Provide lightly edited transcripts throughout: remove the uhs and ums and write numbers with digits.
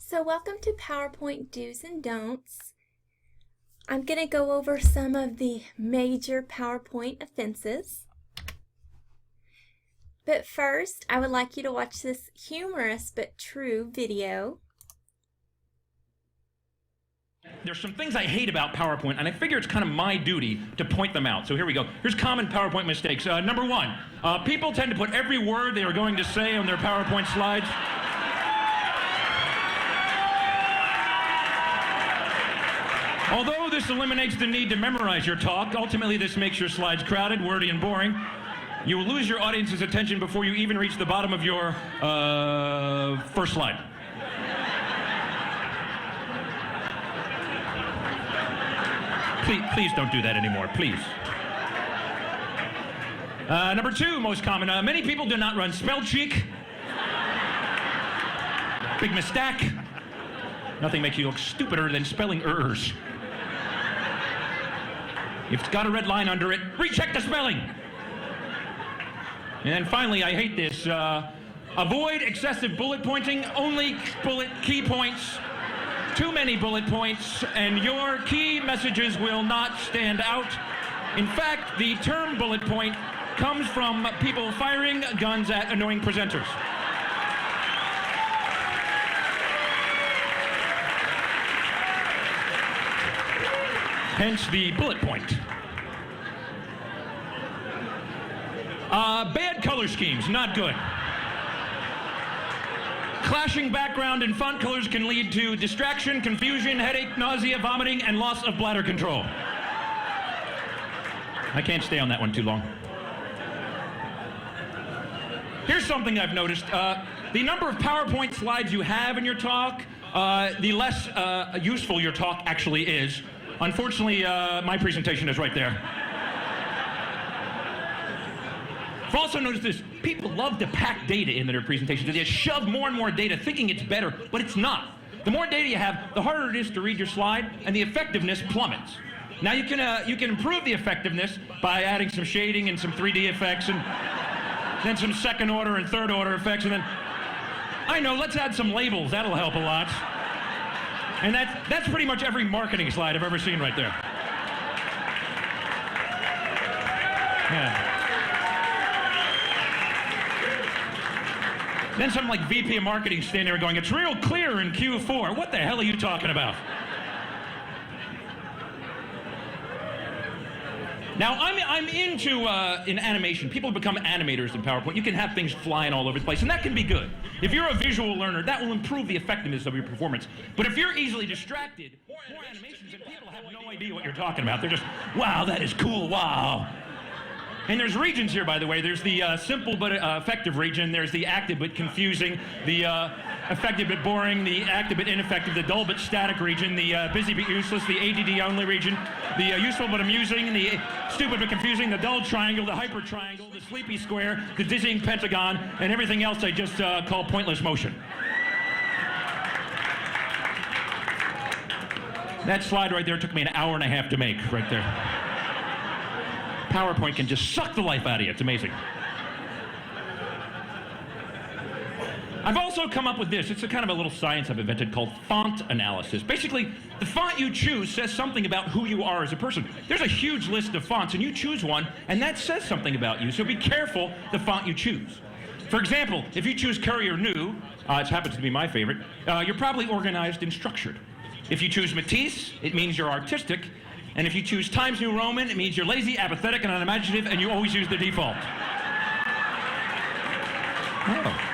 So welcome to PowerPoint Do's and Don'ts. I'm going to go over some of the major PowerPoint offenses. But first, I would like you to watch this humorous but true video. There's some things I hate about PowerPoint, and I figure it's kind of my duty to point them out. So here we go. Here's common PowerPoint mistakes. Number one, people tend to put every word they are going to say on their PowerPoint slides. Although this eliminates the need to memorize your talk, ultimately this makes your slides crowded, wordy, and boring. You will lose your audience's attention before you even reach the bottom of your first slide. Please don't do that anymore, please. Number two, most common, many people do not run spell check. Big mistake. Nothing makes you look stupider than spelling errors. If it's got a red line under it, recheck the spelling. And then finally, I hate this, avoid excessive bullet pointing, only bullet key points. Too many bullet points, and your key messages will not stand out. In fact, the term bullet point comes from people firing guns at annoying presenters. Hence the bullet point. Bad color schemes, not good. Clashing background and font colors can lead to distraction, confusion, headache, nausea, vomiting, and loss of bladder control. I can't stay on that one too long. Here's something I've noticed. The number of PowerPoint slides you have in your talk, the less useful your talk actually is. Unfortunately, my presentation is right there. I've also noticed this. People love to pack data into their presentations. They shove more and more data thinking it's better, but it's not. The more data you have, the harder it is to read your slide, and the effectiveness plummets. Now you can improve the effectiveness by adding some shading and some 3D effects, and then some second order and third order effects, and then, I know, let's add some labels. That'll help a lot. And that's pretty much every marketing slide I've ever seen right there. Yeah. Then some like VP of marketing standing there going, it's real clear in Q4. What the hell are you talking about? Now, I'm into in animation. People become animators in PowerPoint. You can have things flying all over the place, and that can be good. If you're a visual learner, that will improve the effectiveness of your performance. But if you're easily distracted, more animations, and people have no idea what you're talking about. They're just, wow, that is cool, wow. And there's regions here, by the way. There's the simple but effective region. There's the active but confusing, the effective but boring, the active but ineffective, the dull but static region, the busy but useless, the ADD only region, the useful but amusing, the stupid but confusing, the dull triangle, the hyper triangle, the sleepy square, the dizzying pentagon, and everything else I just call pointless motion. That slide right there took me an hour and a half to make, right there. PowerPoint can just suck the life out of you. It's amazing. I've also come up with this. It's a kind of a little science I've invented called font analysis. Basically, the font you choose says something about who you are as a person. There's a huge list of fonts, and you choose one, and that says something about you, so be careful the font you choose. For example, if you choose Courier New, it happens to be my favorite, you're probably organized and structured. If you choose Matisse, it means you're artistic. And if you choose Times New Roman, it means you're lazy, apathetic, and unimaginative, and you always use the default. Oh.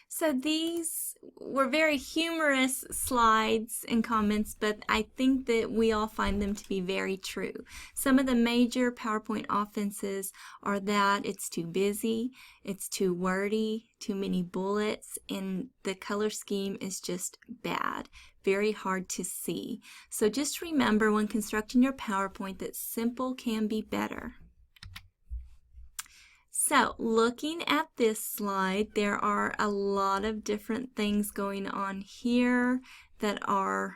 So these were very humorous slides and comments, but I think that we all find them to be very true. Some of the major PowerPoint offenses are that it's too busy, it's too wordy, too many bullets, and the color scheme is just bad, very hard to see. So just remember when constructing your PowerPoint that simple can be better. So looking at this slide, there are a lot of different things going on here that are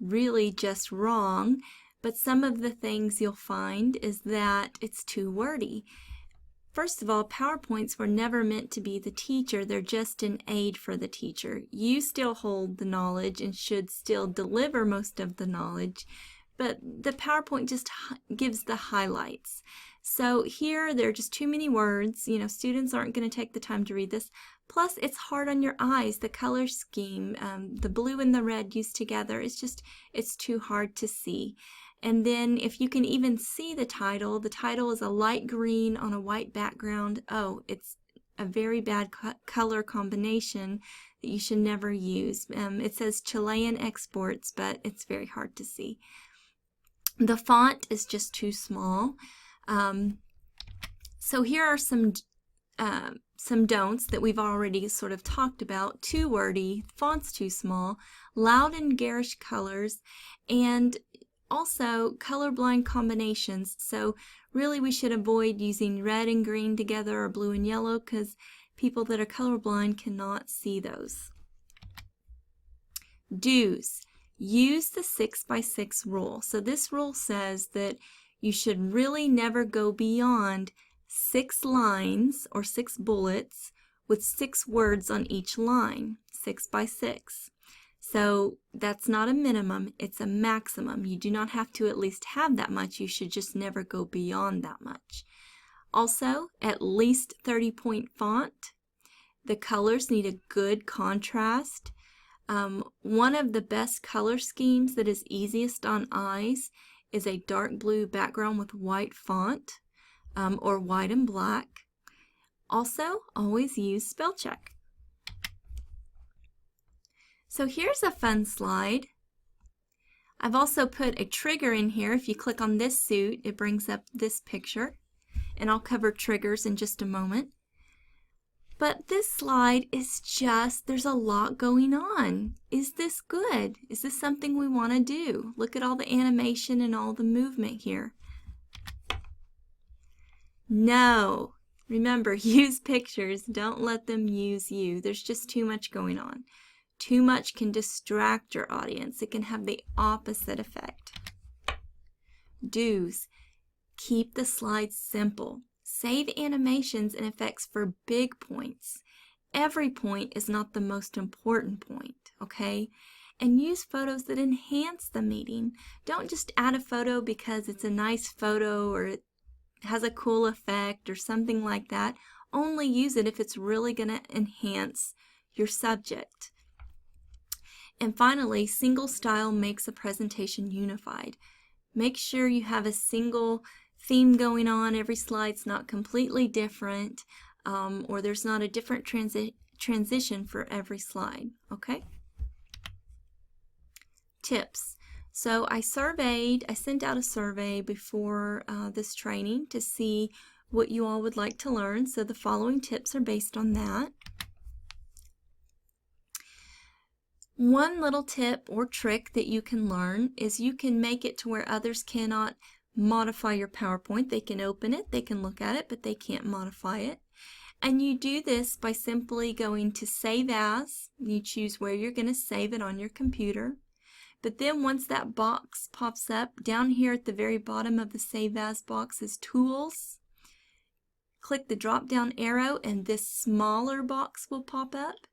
really just wrong, but some of the things you'll find is that it's too wordy. First of all, PowerPoints were never meant to be the teacher. They're just an aid for the teacher. You still hold the knowledge and should still deliver most of the knowledge, but the PowerPoint just gives the highlights. So here, there are just too many words. You know, students aren't going to take the time to read this. Plus, it's hard on your eyes. The color scheme, the blue and the red used together, it's too hard to see. And then if you can even see the title is a light green on a white background. Oh, it's a very bad color combination that you should never use. It says Chilean exports, but it's very hard to see. The font is just too small. So here are some don'ts that we've already sort of talked about. Too wordy, fonts too small, loud and garish colors, and also colorblind combinations. So really we should avoid using red and green together or blue and yellow because people that are colorblind cannot see those. Do's. Use the 6x6 rule. So this rule says that you should really never go beyond 6 lines or 6 bullets with 6 words on each line, 6x6. So that's not a minimum, it's a maximum. You do not have to at least have that much, you should just never go beyond that much. Also, at least 30-point font. The colors need a good contrast. One of the best color schemes that is easiest on eyes is a dark blue background with white font, or white and black. Also, always use spell check. So here's a fun slide. I've also put a trigger in here. If you click on this suit, it brings up this picture, and I'll cover triggers in just a moment. But this slide is just, there's a lot going on. Is this good? Is this something we want to do? Look at all the animation and all the movement here. No. Remember, use pictures. Don't let them use you. There's just too much going on. Too much can distract your audience. It can have the opposite effect. Do's. Keep the slides simple. Save animations and effects for big points. Every point is not the most important point, okay? And use photos that enhance the meeting. Don't just add a photo because it's a nice photo or it has a cool effect or something like that. Only use it if it's really going to enhance your subject. And finally, single style makes a presentation unified. Make sure you have a single theme going on. Every slide's not completely different, or there's not a different transition for every slide, okay? Tips. So I sent out a survey before this training to see what you all would like to learn. So the following tips are based on that. One little tip or trick that you can learn is you can make it to where others cannot modify your PowerPoint. They can open it, they can look at it, but they can't modify it. And you do this by simply going to Save As. You choose where you're going to save it on your computer. But then once that box pops up, down here at the very bottom of the Save As box is Tools. Click the drop down arrow and this smaller box will pop up.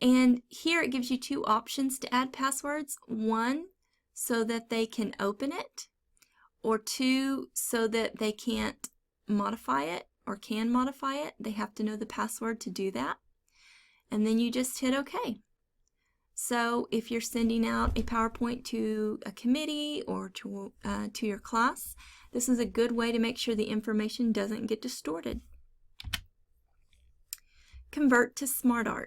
And here it gives you two options to add passwords. One, so that they can open it, or two, so that they can't modify it or can modify it. They have to know the password to do that. And then you just hit OK. So if you're sending out a PowerPoint to a committee or to your class, this is a good way to make sure the information doesn't get distorted. Convert to SmartArt.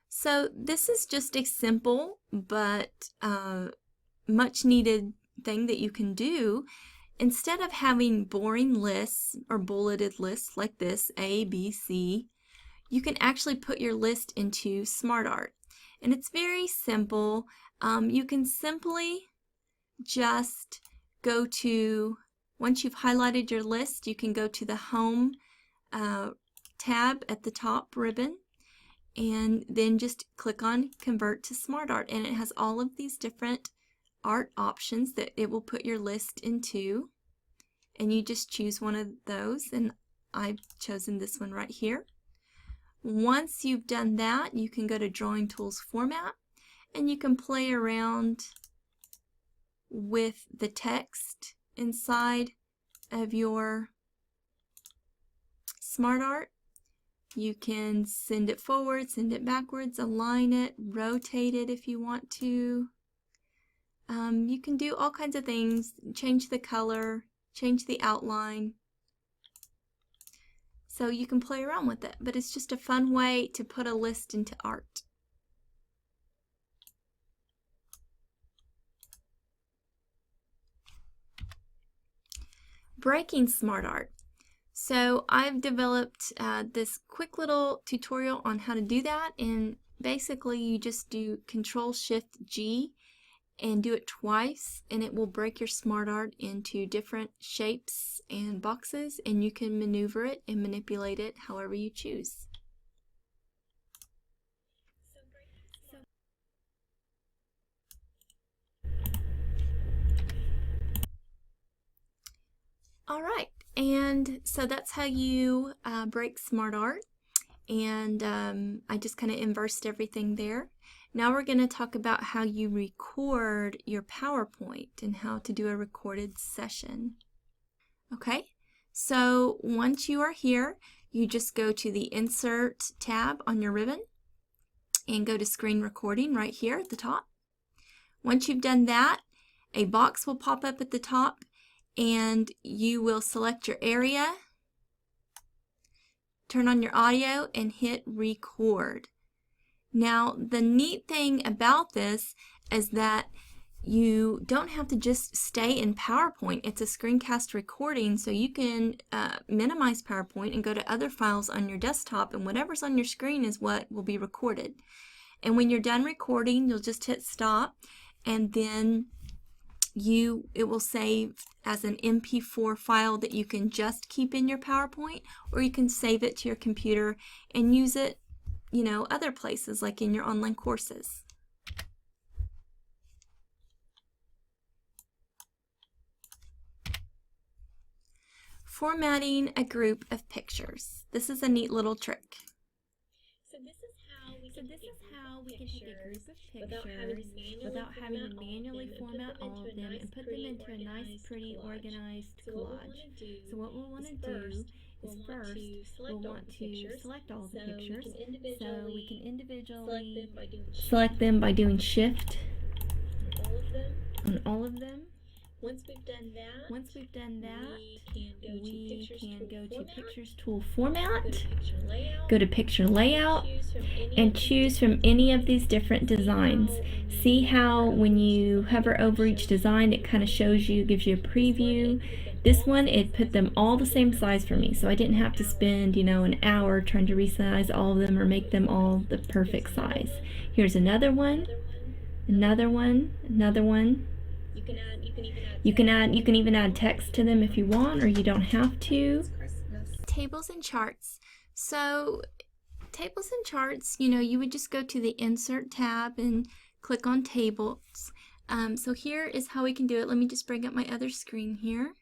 So this is just a simple but much needed thing that you can do. Instead of having boring lists or bulleted lists like this, A, B, C, you can actually put your list into SmartArt. And it's very simple. You can simply just go to, once you've highlighted your list, you can go to the Home tab at the top ribbon, and then just click on Convert to SmartArt, and it has all of these different art options that it will put your list into, and you just choose one of those. And I've chosen this one right here. Once you've done that, you can go to Drawing Tools Format, and you can play around with the text inside of your Smart Art. You can send it forward, send it backwards, align it, rotate it if you want to. You can do all kinds of things, change the color, change the outline. So you can play around with it, but it's just a fun way to put a list into art. Breaking Smart Art. So I've developed this quick little tutorial on how to do that, and basically you just do Control-Shift-G and do it twice, and it will break your Smart Art into different shapes and boxes, and you can maneuver it and manipulate it however you choose. All right, and so that's how you break Smart Art, and I just kind of inversed everything there. Now we're going to talk about how you record your PowerPoint and how to do a recorded session. Okay, so once you are here, you just go to the Insert tab on your ribbon and go to Screen Recording right here at the top. Once you've done that, a box will pop up at the top, and you will select your area, turn on your audio, and hit record. Now, the neat thing about this is that you don't have to just stay in PowerPoint. It's a screencast recording, so you can minimize PowerPoint and go to other files on your desktop, and whatever's on your screen is what will be recorded. And when you're done recording, you'll just hit stop, and then it will save as an MP4 file that you can just keep in your PowerPoint, or you can save it to your computer and use it, you know, other places like in your online courses. Formatting a group of pictures. This is a neat little trick. So this is how we can take a group of pictures without having to manually format all of them and put them into a nice, pretty, organized collage. So what we'll want to do is first we'll want to select all of the pictures. So we can individually select them by doing Shift on all of them. Once we've done that, we can go to Pictures Tool Format, go to Picture Layout, and choose from any of these different designs. See how when you hover over each design, it kind of shows you, gives you a preview. This one, it put them all the same size for me, so I didn't have to spend, an hour trying to resize all of them or make them all the perfect size. Here's another one, another one, another one. You can even add text to them if you want, or you don't have to. Tables and charts. So tables and charts, you would just go to the Insert tab and click on Tables. So here is how we can do it. Let me just bring up my other screen here.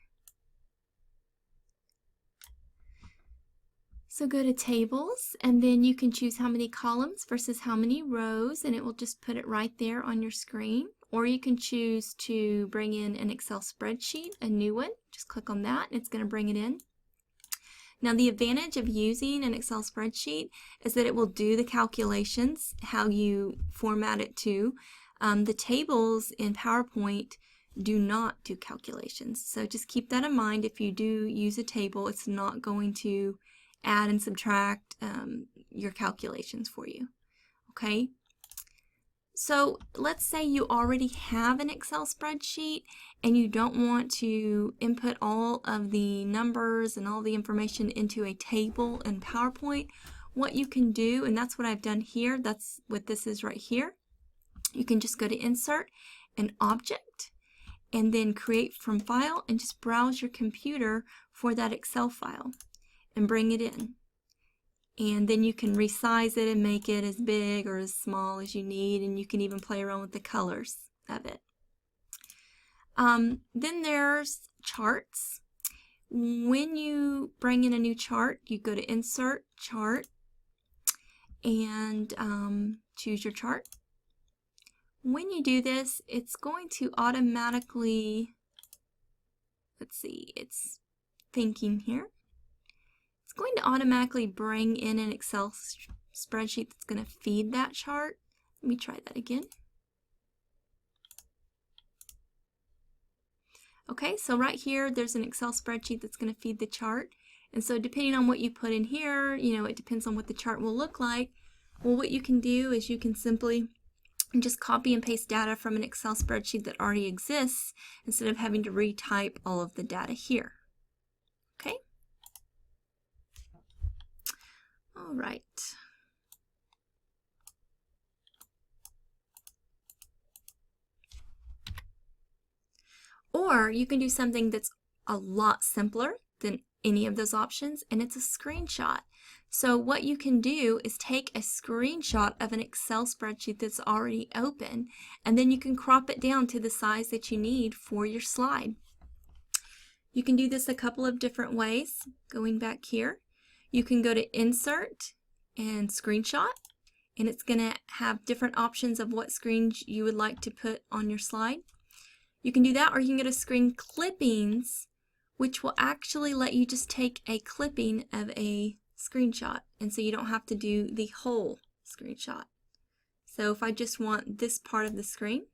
So go to Tables, and then you can choose how many columns versus how many rows, and it will just put it right there on your screen. Or you can choose to bring in an Excel spreadsheet, a new one. Just click on that, and it's going to bring it in. Now, the advantage of using an Excel spreadsheet is that it will do the calculations, how you format it to. The tables in PowerPoint do not do calculations. So just keep that in mind. If you do use a table, it's not going to add and subtract your calculations for you. Okay? So let's say you already have an Excel spreadsheet and you don't want to input all of the numbers and all the information into a table in PowerPoint. What you can do, and that's what I've done here, that's what this is right here, you can just go to Insert and Object and then Create from File and just browse your computer for that Excel file and bring it in. And then you can resize it and make it as big or as small as you need, and you can even play around with the colors of it. Then there's charts. when you bring in a new chart, you go to Insert, Chart, and choose your chart. When you do this, it's going to automatically, let's see, it's thinking here. It's going to automatically bring in an Excel spreadsheet that's going to feed that chart. Let me try that again. Okay, so right here, there's an Excel spreadsheet that's going to feed the chart. And so depending on what you put in here, it depends on what the chart will look like. Well, what you can do is you can simply just copy and paste data from an Excel spreadsheet that already exists instead of having to retype all of the data here. Okay? All right. Or you can do something that's a lot simpler than any of those options, and it's a screenshot. So what you can do is take a screenshot of an Excel spreadsheet that's already open, and then you can crop it down to the size that you need for your slide. You can do this a couple of different ways. Going back here, you can go to Insert and Screenshot, and it's going to have different options of what screens you would like to put on your slide. You can do that, or you can go to Screen Clippings, which will actually let you just take a clipping of a screenshot, and so you don't have to do the whole screenshot. So if I just want this part of the screen,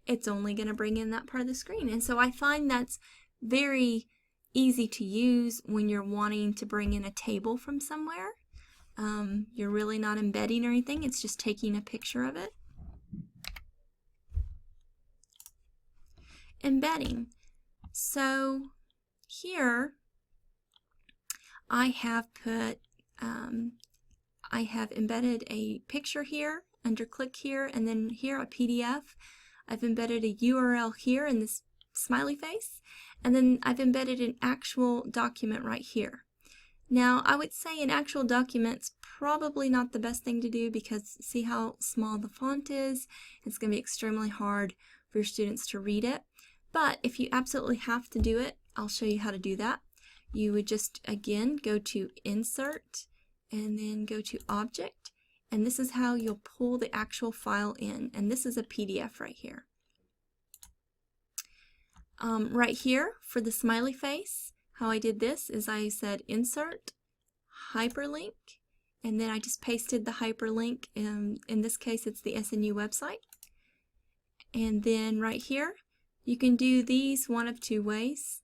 it's only going to bring in that part of the screen. And so I find that's very easy to use when you're wanting to bring in a table from somewhere. You're really not embedding or anything, it's just taking a picture of it. Embedding. So here I have put, I have embedded a picture here under click here, and then here a PDF. I've embedded a URL here in this smiley face, and then I've embedded an actual document right here. Now I would say an actual document's probably not the best thing to do because see how small the font is? It's going to be extremely hard for your students to read it. But if you absolutely have to do it, I'll show you how to do that. You would just, again, go to Insert and then go to Object. And this is how you'll pull the actual file in. And this is a PDF right here. Right here, for the smiley face, how I did this is I said Insert, Hyperlink, and then I just pasted the hyperlink. In this case, it's the SNU website. And then right here, you can do these one of two ways.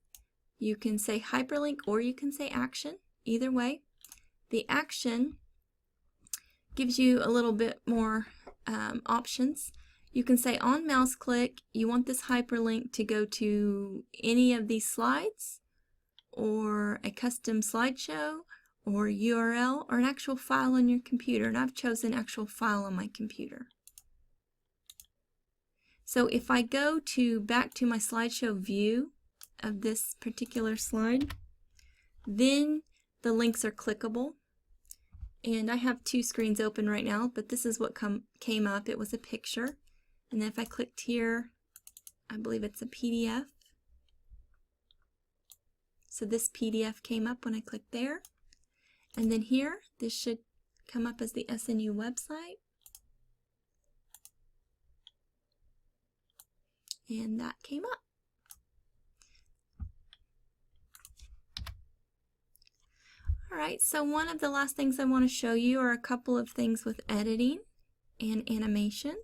You can say hyperlink or you can say action. Either way, the action gives you a little bit more options. You can say on mouse click, you want this hyperlink to go to any of these slides, or a custom slideshow, or URL, or an actual file on your computer. And I've chosen actual file on my computer. So if I go back to my slideshow view of this particular slide, then the links are clickable. And I have two screens open right now, but this is what came up. It was a picture. And then if I clicked here, I believe it's a PDF. So this PDF came up when I clicked there. And then here, this should come up as the SNU website. And that came up. Alright, so one of the last things I want to show you are a couple of things with editing and animation.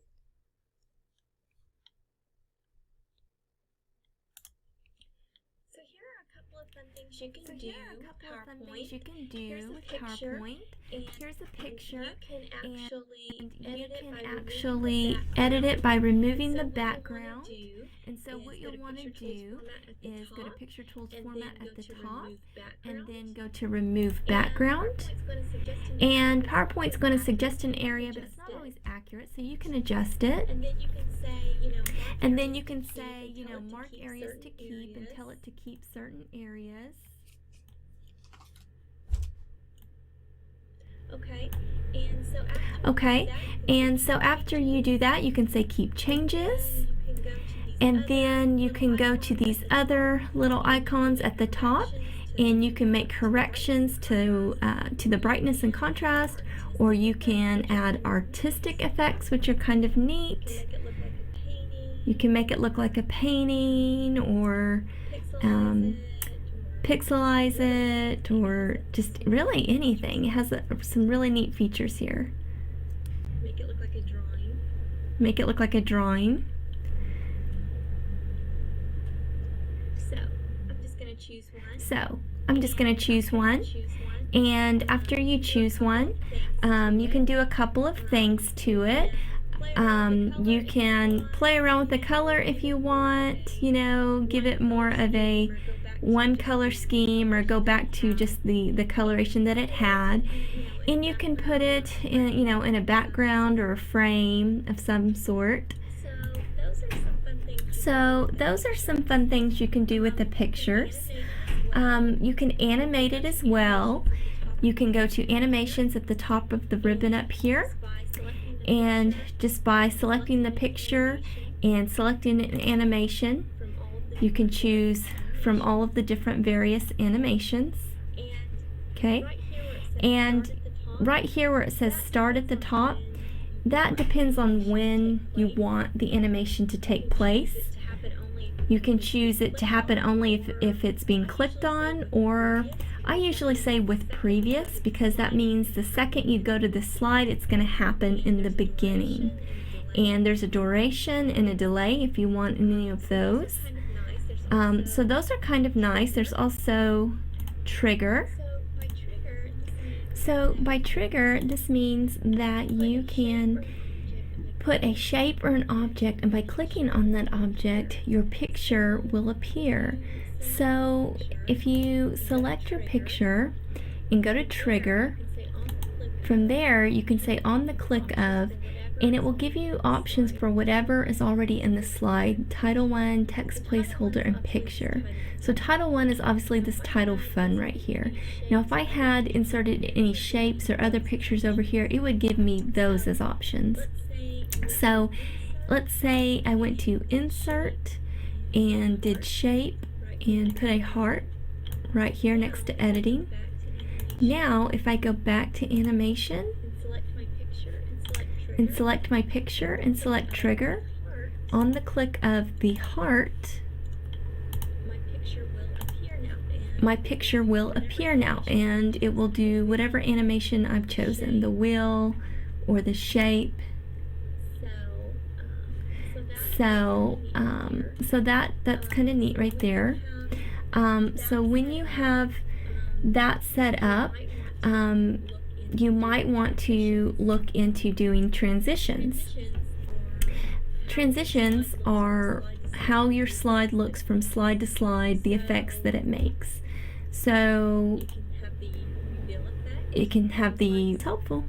So here are a couple of fun things you can do with PowerPoint. Here's a picture, and you can actually edit it by removing the background. And so what you'll want to do is go to Picture Tools Format at the top, and then go to Remove Background. And PowerPoint's going to suggest an area, but it's not always accurate, so you can adjust it. And then you can say, mark areas to keep and tell it to keep certain areas. Okay, and so after you do that, you can say keep changes, and then you can go to these other little icons at the top, and you can make corrections to the brightness and contrast, or you can add artistic effects, which are kind of neat. You can make it look like a painting, or pixelize it, or just really anything. It has some really neat features here. Make it look like a drawing. Make it look like a drawing. So, I'm just going to choose one. So, I'm just going to choose one. And after you choose one, you can do a couple of things to it. You can play around with the color if you want, you know, give it more of a one color scheme, or go back to just the coloration that it had. And you can put it in, you know, in a background or a frame of some sort. So those are some fun things you can do with the pictures. You can animate it as well. You can go to animations at the top of the ribbon up here, and just by selecting the picture and selecting an animation, you can choose from all of the different various animations. Okay, and right here where it says start at the top, that depends on when you want the animation to take place. You can choose it to happen only if it's being clicked on, or I usually say with previous, because that means the second you go to the slide, it's going to happen in the beginning. And there's a duration and a delay if you want any of those. So those are kind of nice. There's also trigger. So by trigger, this means that you can put a shape or an object, and by clicking on that object, your picture will appear. So if you select your picture and go to trigger, from there you can say on the click of, and it will give you options for whatever is already in the slide: Title 1, text placeholder, and picture. So Title 1 is obviously this title fun right here. Now if I had inserted any shapes or other pictures over here, it would give me those as options. So let's say I went to insert and did shape and put a heart right here next to editing. Now if I go back to animation and select my picture and select trigger, on the click of the heart, my picture will appear now, and it will do whatever animation I've chosen, the wheel or the shape. So that's kind of neat right there. So when you have that set up, you might want to look into doing transitions. Transitions are how your slide looks from slide to slide, the effects that it makes. So it can have the, it's helpful.